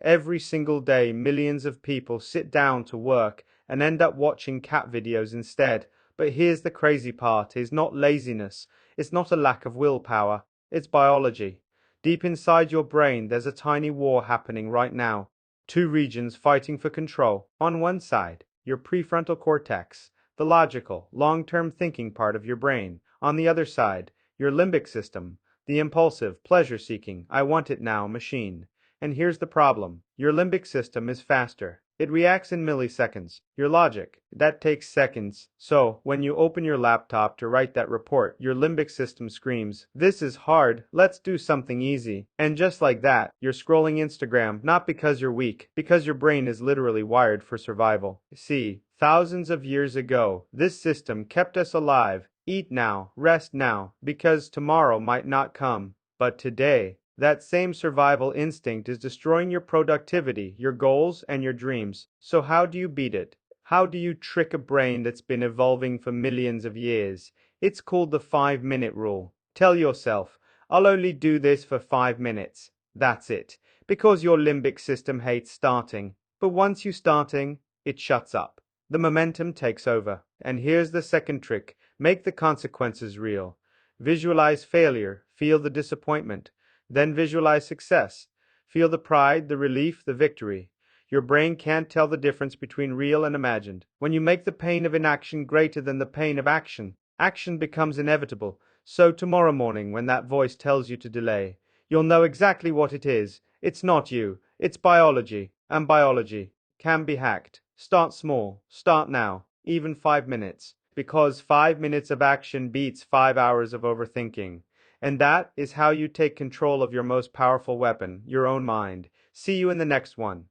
Every single day, millions of people sit down to work and end up watching cat videos instead. But here's the crazy part, it's not laziness, it's not a lack of willpower, it's biology. Deep inside your brain, there's a tiny war happening right now. Two regions fighting for control. On one side, your prefrontal cortex, the logical, long-term thinking part of your brain. On the other side, your limbic system, the impulsive, pleasure-seeking, I want it now machine. And here's the problem. Your limbic system is faster. It reacts in milliseconds. Your logic, that takes seconds. So, when you open your laptop to write that report, your limbic system screams, "This is hard, let's do something easy." And just like that, you're scrolling Instagram, not because you're weak, because your brain is literally wired for survival. See, thousands of years ago, this system kept us alive. Eat now, rest now, because tomorrow might not come. But today, that same survival instinct is destroying your productivity, your goals, and your dreams. So how do you beat it? How do you trick a brain that's been evolving for millions of years? It's called the 5-minute rule. Tell yourself, I'll only do this for 5 minutes. That's it. Because your limbic system hates starting. But once you starting, it shuts up. The momentum takes over. And here's the second trick. Make the consequences real. Visualize failure. Feel the disappointment. Then visualize success. Feel the pride, the relief, the victory. Your brain can't tell the difference between real and imagined. When you make the pain of inaction greater than the pain of action, action becomes inevitable. So tomorrow morning, when that voice tells you to delay, you'll know exactly what it is. It's not you, it's biology. And biology can be hacked. Start small. Start now. Even 5 minutes. Because 5 minutes of action beats 5 hours of overthinking. And that is how you take control of your most powerful weapon, your own mind. See you in the next one.